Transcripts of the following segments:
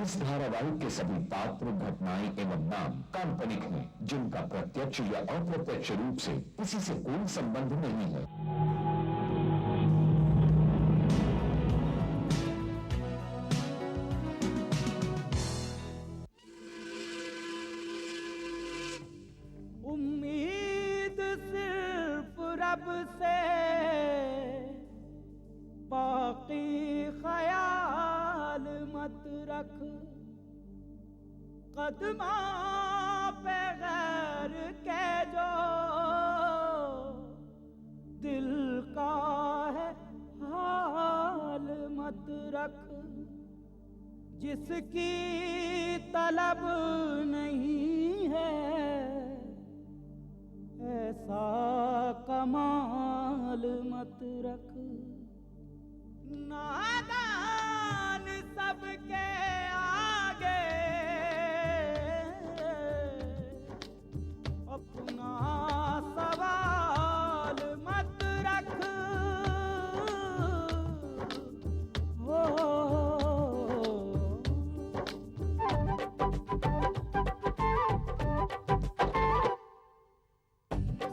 इस धारावाहिक के सभी पात्र, घटनाएं एवं नाम काल्पनिक हैं, जिनका प्रत्यक्ष या अप्रत्यक्ष रूप से किसी से कोई संबंध नहीं है। उम्मीद सिर्फ रब से, बाकी ख्याल मत रख, कदमा पे गैर के जो दिल का है हाल मत रख, जिसकी तलब नहीं है ऐसा कमाल मत रख। नादान सबके आगे अपना सवाल मत रख। हो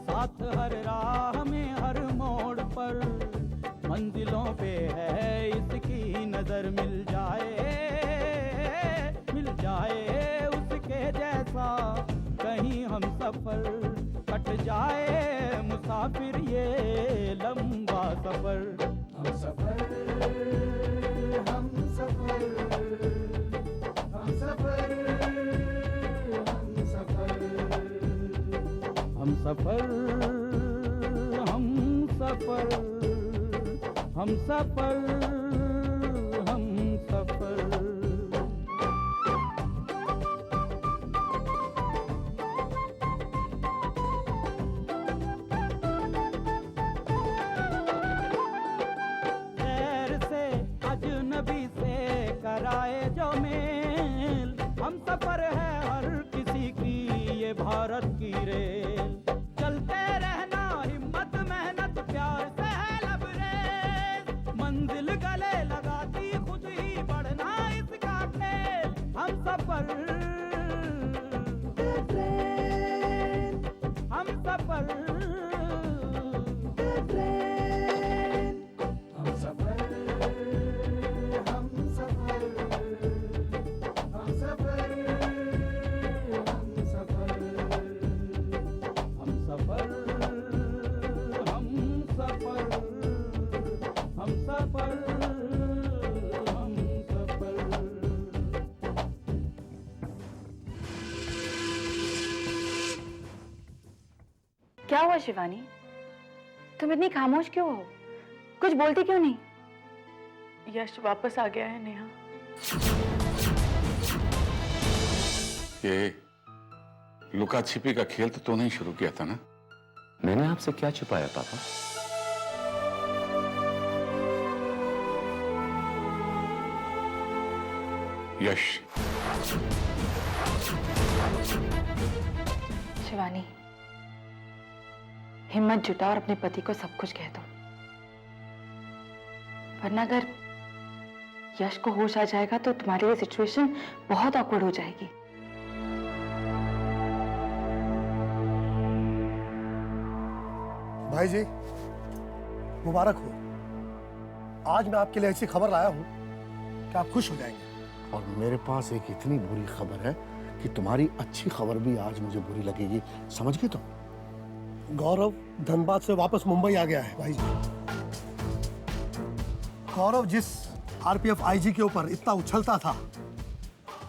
साथ हर राह में हर मोड़ पर मंजिलों पे है इसकी नजर, मिल जाए उसके जैसा कहीं हम सफर, कट जाए मुसाफिर ये लंबा सफर। हम सफर हम सफर हम सफर हम सफर हम सफर हम सफर हम सफर हम सफर। गैर से अजनबी से कराए जो मेल, हम सफर है हर किसी की ये भारत की रेल। चलते रहना हिम्मत मेहनत प्यार से है लबरेज, मंजिल गले लगाती खुद ही बढ़ना इसका खेल। हम सफर हम सफर हम सफर हम सफर हम सफर हम सफर हम सफर हम सफर हम सफर हम सफर। क्या हुआ शिवानी, तुम इतनी खामोश क्यों हो? कुछ बोलती क्यों नहीं? यश वापस आ गया है नेहा। ये लुका छिपी का खेल तो तूने ही शुरू किया था ना? मैंने आपसे क्या छिपाया पापा? यश, शिवानी, हिम्मत जुटा और अपने पति को सब कुछ कह दो, वरना अगर यश को होश आ जाएगा तो तुम्हारी ये सिचुएशन बहुत ऑकवर्ड हो जाएगी। भाई जी मुबारक हो, आज मैं आपके लिए ऐसी खबर लाया हूं कि आप खुश हो जाएंगे। और मेरे पास एक इतनी बुरी खबर है कि तुम्हारी अच्छी खबर भी आज मुझे बुरी लगेगी, समझ गए तुम? गौरव धनबाद से वापस मुंबई आ गया है भाई जी। गौरव जिस आरपीएफ आईजी के ऊपर इतना उछलता था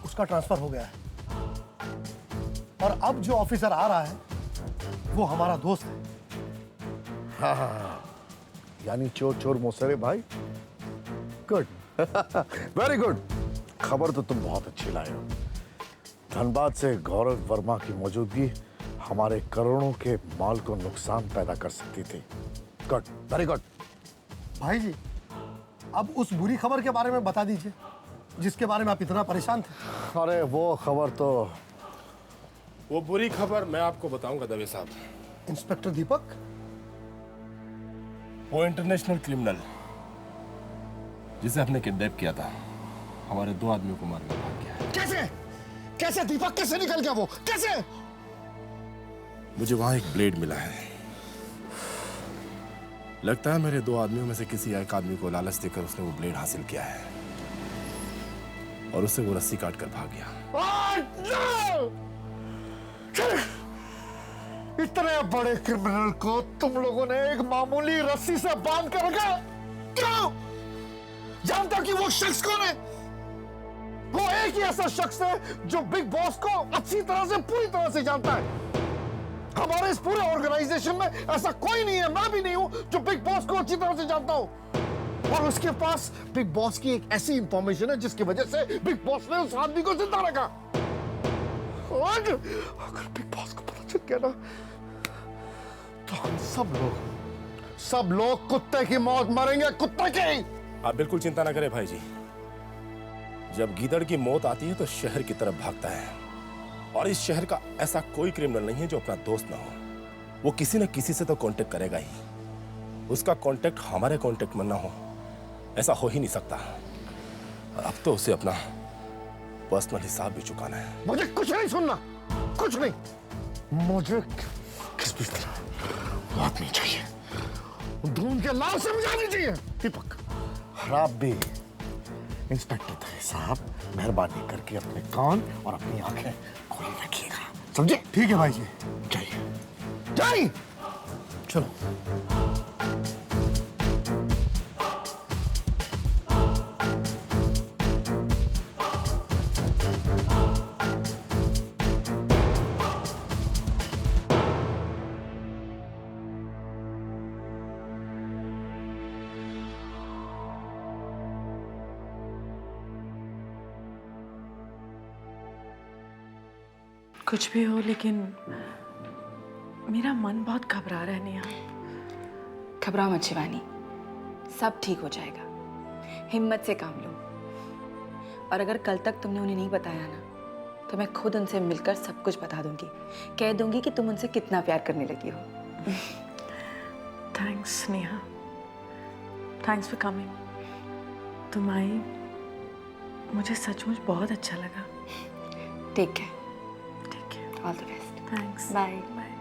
उसका ट्रांसफर हो गया है, और अब जो ऑफिसर आ रहा है वो हमारा दोस्त है। हाँ, यानी चोर चोर मोसरे भाई। Good, very good. खबर तो तुम बहुत अच्छी लाए हो। धनबाद से गौरव वर्मा की मौजूदगी हमारे करोड़ों के माल को नुकसान पैदा कर सकती थी। Good, very good. भाई जी अब उस बुरी खबर के बारे में बता दीजिए जिसके बारे में आप इतना परेशान थे। अरे वो खबर तो, वो बुरी खबर मैं आपको बताऊंगा दवे साहब। इंस्पेक्टर दीपक, वो इंटरनेशनल क्रिमिनल जिसे आपने किडनैप किया था, हमारे 2 आदमियों को मार के भाग गया है। कैसे कैसे दीपक कैसे निकल गया वो, कैसे? मुझे वहां एक ब्लेड मिला है। लगता है मेरे 2 आदमियों में से किसी एक आदमी को लालच देकर उसने वो ब्लेड हासिल किया है और उससे वो रस्सी काट कर भाग गया। इतने बड़े क्रिमिनल को तुम लोगों ने एक मामूली रस्सी से बांध कर रखा, क्यों? जानता कि वो शख्स कौन है? वो एक ही ऐसा शख्स है जो बिग बॉस को अच्छी तरह से, पूरी तरह से जानता है। हमारे इस पूरे ऑर्गेनाइजेशन में ऐसा कोई नहीं है, मैं भी नहीं हूं, जो बिग बॉस को अच्छी तरह से जानता हूं। और उसके पास बिग बॉस की एक ऐसी इंफॉर्मेशन है जिसकी वजह से बिग बॉस ने उस आदमी को जिंदा रखा। और अगर बिग बॉस को पता चल गया ना, तो हम सब लोग कुत्ते की मौत मरेंगे, कुत्ते की। आप बिल्कुल चिंता ना करें भाई जी। जब गीदड़ की मौत आती है तो शहर की तरफ भागता है, और इस शहर का ऐसा कोई क्रिमिनल नहीं है जो अपना दोस्त ना हो। वो किसी न किसी से तो कांटेक्ट करेगा ही। उसका कांटेक्ट हमारे कांटेक्ट में ना हो, ऐसा हो ही नहीं सकता। और अब तो उसे अपना पर्सनल हिसाब भी चुकाना है। मुझे कुछ नहीं सुनना, कुछ नहीं। मुझे किस भी तरह वो आदमी चाहिए, ढूंढ के लाश समझानी चाहिए। दीपक, आप भी इंस्पेक्टर थे साहब, मेहरबानी करके अपने कान और अपनी आंखें खोल रखिएगा, समझे? ठीक है भाई जी। जाइए, चलो। कुछ भी हो, लेकिन मेरा मन बहुत घबरा रहा है नेहा। घबराओ मत शिवानी, सब ठीक हो जाएगा। हिम्मत से काम लो। और अगर कल तक तुमने उन्हें नहीं बताया ना, तो मैं खुद उनसे मिलकर सब कुछ बता दूंगी। कह दूंगी कि तुम उनसे कितना प्यार करने लगी हो। Thanks Neha, thanks for coming. तुम आई, मुझे सचमुच बहुत अच्छा लगा। ठीक है, ठीक है, all the best. Thanks, bye. Bye.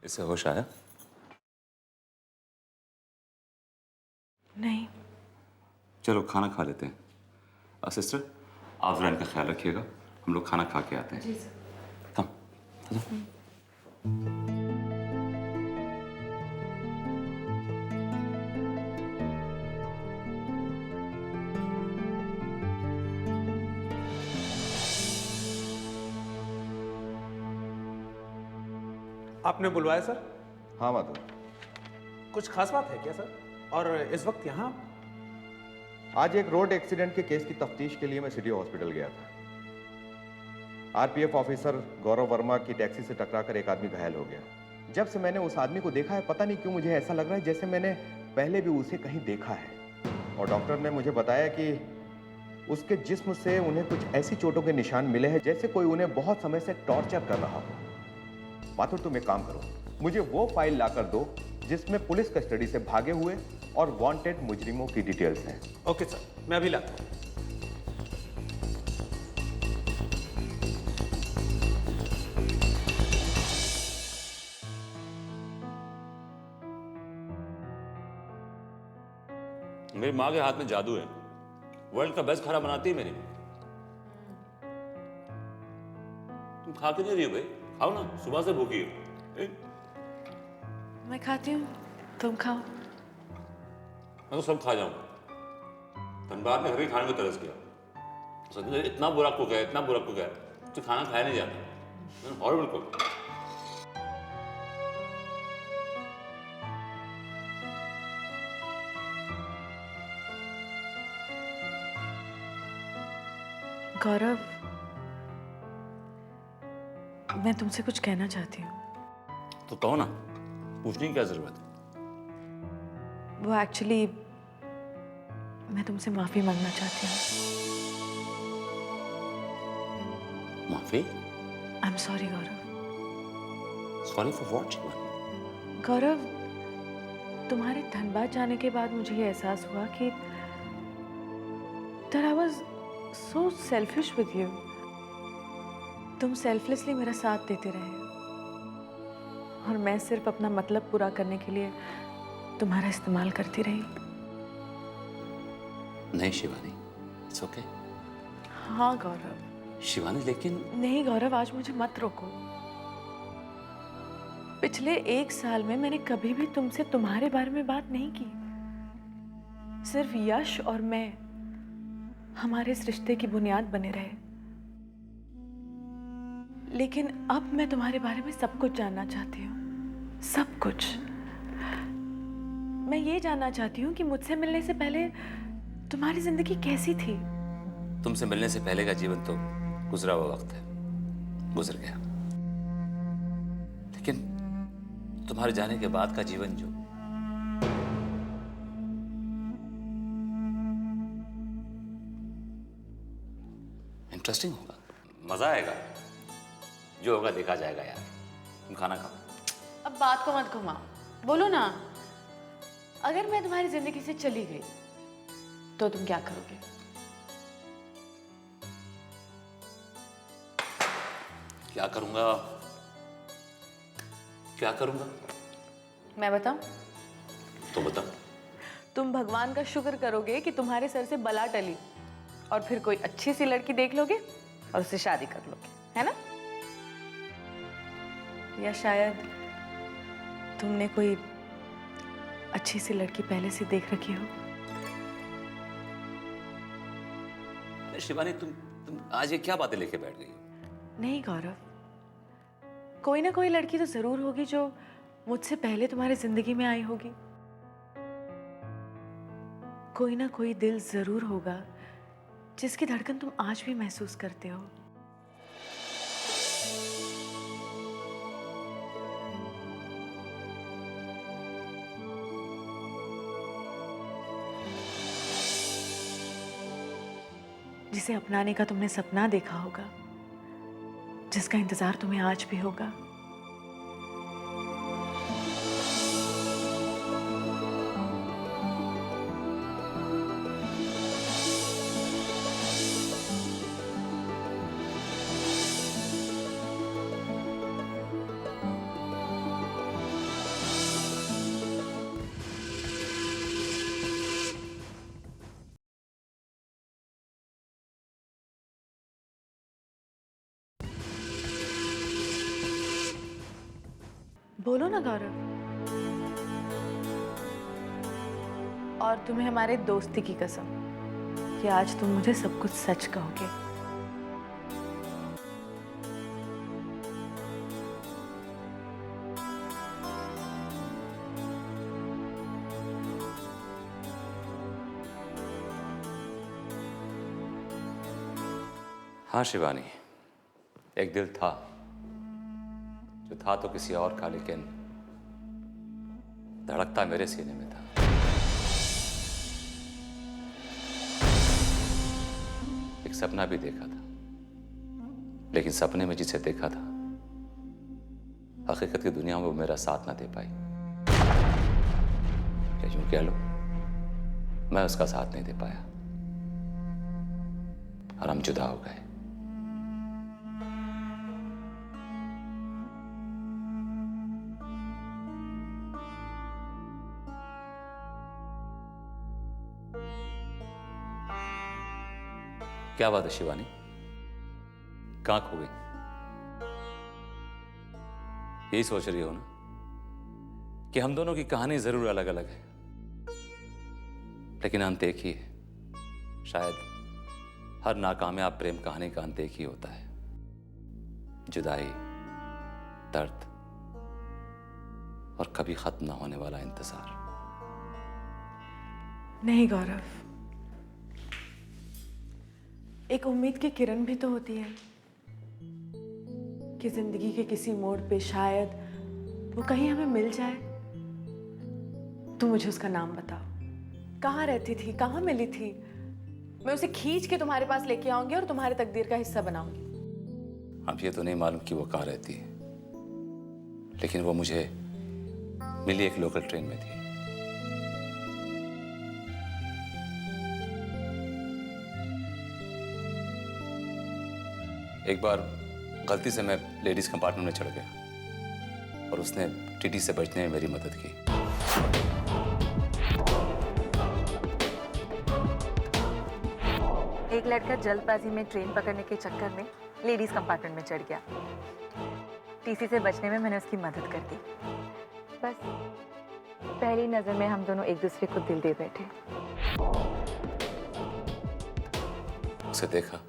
इसे होश आया? नहीं। चलो खाना खा लेते हैं। सिस्टर, आप रैन का ख्याल रखिएगा, हम लोग खाना खा के आते हैं। जी सर। कम। आपने बुलवाया सर? हाँ माधव, कुछ खास बात है क्या सर? और इस वक्त यहाँ? आज एक रोड एक्सीडेंट के केस की तफ्तीश के लिए मैं सिटी हॉस्पिटल गया था। आरपीएफ ऑफिसर गौरव वर्मा की टैक्सी से टकराकर एक आदमी घायल हो गया। जब से मैंने उस आदमी को देखा है, पता नहीं क्यों मुझे ऐसा लग रहा है जैसे मैंने पहले भी उसे कहीं देखा है। और डॉक्टर ने मुझे बताया कि उसके जिस्म से उन्हें कुछ ऐसी चोटों के निशान मिले हैं जैसे कोई उन्हें बहुत समय से टॉर्चर कर रहा हो। माथुर, तुम एक काम करो, मुझे वो फाइल लाकर दो जिसमें पुलिस कस्टडी से भागे हुए और वांटेड मुजरिमों की डिटेल्स हैं। ओके सर, मैं अभी लाता हूँ। मेरी माँ के हाथ में जादू है, वर्ल्ड का बेस्ट खाना बनाती है मेरी। तुम खा के नहीं रही हो भाई? खाओ ना, सुबह से भूखी हो। मैं खाती हूँ, तुम खाओ। मैं तो सब खा जाऊंगा। धनबाद में कभी खाने को तरस गया। सच में इतना बुरा कुक है, इतना बुरा कुक है, तो खाना खाया नहीं जाता। Horrible cook. गौरव, मैं तुमसे कुछ कहना चाहती हूँ। तो कहो ना, पूछने की क्या जरूरत है? वो एक्चुअली मैं तुमसे माफी मांगना चाहती हूँ। माफी? I am sorry Gaurav. Sorry for what Shivani? Gaurav, तुम्हारे धनबाद जाने के बाद मुझे ये एहसास हुआ कि that I was so selfish with you. तुम सेल्फलेसली मेरा साथ देते रहे और मैं सिर्फ अपना मतलब पूरा करने के लिए तुम्हारा इस्तेमाल करती रही। नहीं शिवानी, इट्स ओके। हाँ गौरव। शिवानी लेकिन नहीं गौरव, आज मुझे मत रोको। पिछले 1 साल में मैंने कभी भी तुमसे तुम्हारे बारे में बात नहीं की। सिर्फ यश और मैं हमारे इस रिश्ते की बुनियाद बने रहे। लेकिन अब मैं तुम्हारे बारे में सब कुछ जानना चाहती हूँ, सब कुछ। मैं ये जानना चाहती हूँ कि मुझसे मिलने से पहले तुम्हारी जिंदगी कैसी थी। तुमसे मिलने से पहले का जीवन तो गुजरा हुआ वक्त है, गुजर गया। लेकिन तुम्हारे जाने के बाद का जीवन जो इंटरेस्टिंग होगा, मजा आएगा। जो होगा देखा जाएगा यार। तुम खाना खाओ। अब बात को मत घुमाओ, बोलो ना। अगर मैं तुम्हारी जिंदगी से चली गई तो तुम क्या करोगे? क्या करूंगा? क्या करूंगा? मैं बताऊं? तो बताओ। तुम भगवान का शुक्र करोगे कि तुम्हारे सर से बला टली और फिर कोई अच्छी सी लड़की देख लोगे और उससे शादी कर लोगे, है ना? या शायद तुमने कोई अच्छी सी लड़की पहले से देख रखी हो। शिवानी, तुम आज ये क्या बातें लेके बैठ गई? नहीं गौरव, कोई ना कोई लड़की तो जरूर होगी जो मुझसे पहले तुम्हारी जिंदगी में आई होगी। कोई ना कोई दिल जरूर होगा जिसकी धड़कन तुम आज भी महसूस करते हो। जिसे अपनाने का तुमने सपना देखा होगा, जिसका इंतजार तुम्हें आज भी होगा। बोलो ना गौरव। और तुम्हें हमारे दोस्ती की कसम कि आज तुम मुझे सब कुछ सच कहोगे। हाँ शिवानी, एक दिल था, जो था तो किसी और का, लेकिन धड़कता मेरे सीने में था। एक सपना भी देखा था, लेकिन सपने में जिसे देखा था, हकीकत की दुनिया में वो मेरा साथ ना दे पाई। या यूं कह लो, मैं उसका साथ नहीं दे पाया और हम जुदा हो गए। क्या बात है शिवानी, कहां खो गई? यही सोच रही हो ना कि हम दोनों की कहानी जरूर अलग अलग है, लेकिन अंत एक ही है। शायद हर नाकामयाब प्रेम कहानी का अंत एक ही होता है, जुदाई, दर्द और कभी खत्म ना होने वाला इंतजार। नहीं गौरव, एक उम्मीद की किरण भी तो होती है कि जिंदगी के किसी मोड़ पे शायद वो कहीं हमें मिल जाए। तुम मुझे उसका नाम बताओ, कहाँ रहती थी, कहाँ मिली थी। मैं उसे खींच के तुम्हारे पास लेके आऊंगी और तुम्हारे तकदीर का हिस्सा बनाऊंगी। अब ये तो नहीं मालूम कि वो कहाँ रहती है, लेकिन वो मुझे मिली एक लोकल ट्रेन में थी। एक बार गलती से मैं लेडीज कंपार्टमेंट में चढ़ गया और उसने टीटी से बचने में मेरी मदद की। एक लड़का जल्दबाजी में ट्रेन पकड़ने के चक्कर में लेडीज कंपार्टमेंट में चढ़ गया। टीसी से बचने में मैंने उसकी मदद कर दी। बस पहली नजर में हम दोनों एक दूसरे को दिल दे बैठे। उसे देखा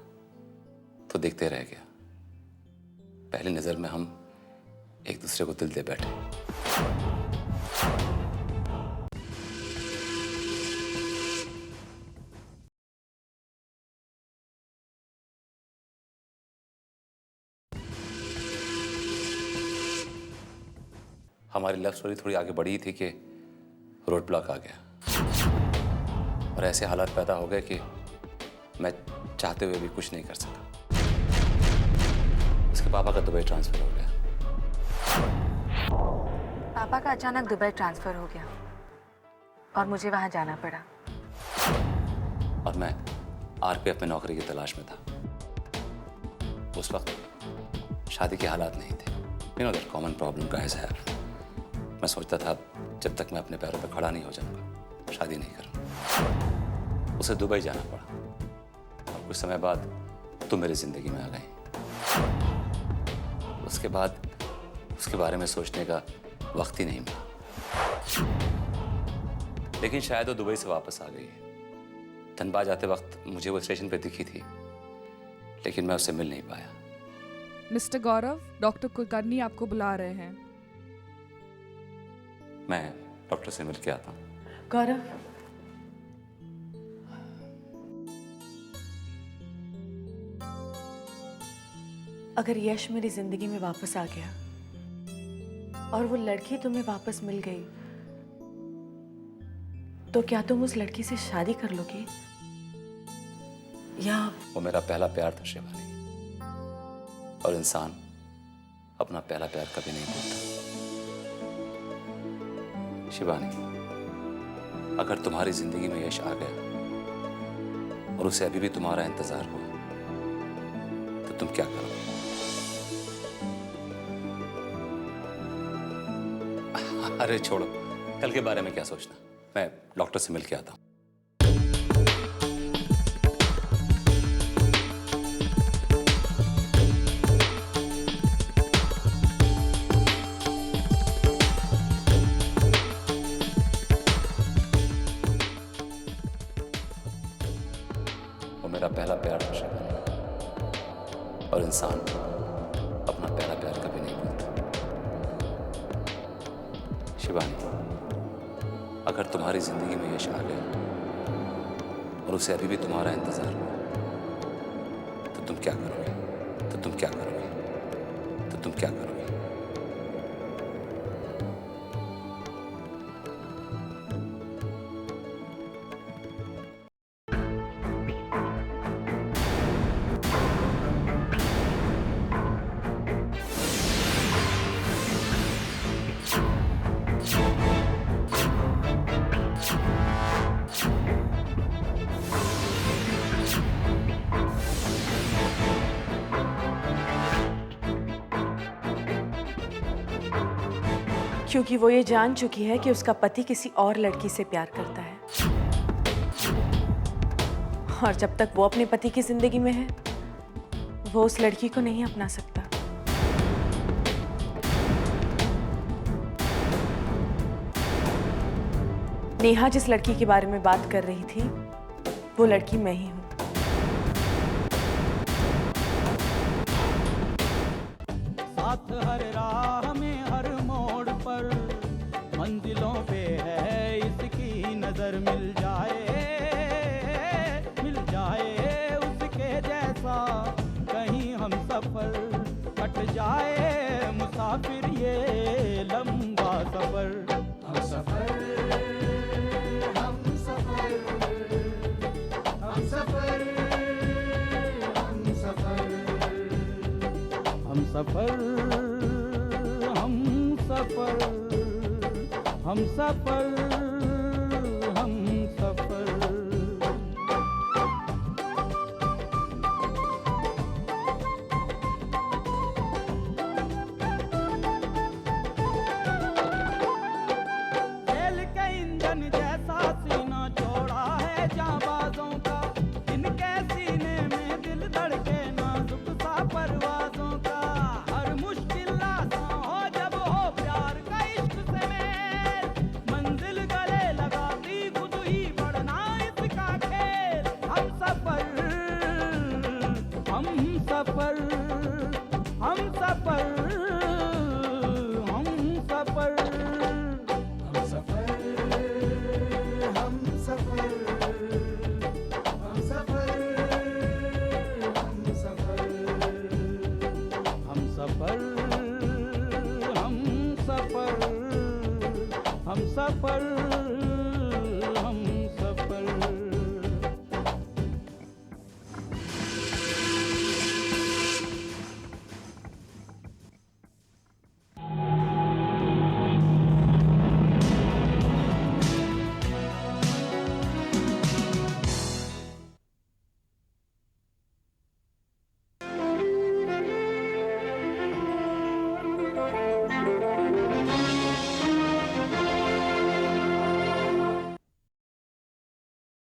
तो देखते रह गया। पहली नजर में हम एक दूसरे को दिल दे बैठे। हमारी लव स्टोरी थोड़ी आगे बढ़ी थी कि रोड ब्लॉक आ गया और ऐसे हालात पैदा हो गए कि मैं चाहते हुए भी कुछ नहीं कर सका। उसके पापा का दुबई ट्रांसफर हो गया। पापा का अचानक दुबई ट्रांसफर हो गया और मुझे वहां जाना पड़ा। और मैं आरपीएफ में नौकरी की तलाश में था। उस वक्त शादी के हालात नहीं थे। You know that common problem guys have. मैं सोचता था जब तक मैं अपने पैरों पर खड़ा नहीं हो जाऊंगा शादी नहीं करूंगा। उसे दुबई जाना पड़ा और कुछ समय बाद तुम मेरी जिंदगी में आ गई। उसके बाद उसके बारे में सोचने का वक्त ही नहीं मिला। लेकिन शायद वो दुबई से वापस आ गई है। धनबाद जाते वक्त मुझे वो स्टेशन पे दिखी थी, लेकिन मैं उससे मिल नहीं पाया। मिस्टर गौरव, डॉक्टर कुलकर्णी आपको बुला रहे हैं। मैं डॉक्टर से मिल के आता हूँ। गौरव, अगर यश मेरी जिंदगी में वापस आ गया और वो लड़की तुम्हें वापस मिल गई, तो क्या तुम उस लड़की से शादी कर लोगी? या वो मेरा पहला प्यार था शिवानी, और इंसान अपना पहला प्यार कभी नहीं भूलता। शिवानी, अगर तुम्हारी जिंदगी में यश आ गया और उसे अभी भी तुम्हारा इंतजार हुआ, तो तुम क्या करोगे? अरे छोड़ो, कल के बारे में क्या सोचना। मैं डॉक्टर से मिल के आता हूँ। शिवानी, अगर तुम्हारी जिंदगी में यश आ गया और उसे अभी भी तुम्हारा इंतजार हुआ, तो तुम क्या करोगे? तो तुम क्या करोगे? तो तुम क्या करोगे? क्योंकि वो ये जान चुकी है कि उसका पति किसी और लड़की से प्यार करता है, और जब तक वो अपने पति की जिंदगी में है, वो उस लड़की को नहीं अपना सकता। नेहा जिस लड़की के बारे में बात कर रही थी, वो लड़की मैं ही हूं। साथ हर राह में हर मोड़ पर मंजिलों पे है इसकी नजर, मिल जाए उसके जैसा कहीं हम सफर, कट जाए मुसाफिर ये लंबा सफर। हम सफर, हम सफर, हम सफर, हम सफर, हम सफर, हम सफर, हम सफर, हम सफर। रेल के इंजन जैसा सीना चौड़ा है जांबाजों का, इनके सीने में दिल धड़के नाजुक सा परवाजों का। हर मुश्किल आसान हो जब हो प्यार का इश्क से मेल, मंजिल गले लगाती खुद ही बढ़ना इसका खेल। हम सफर, हम सफर, हम सफर, हम सफर, हम सफर, हम सफर, हम सफर, हम सफर, हम सफर, हम सफर, हम सफर।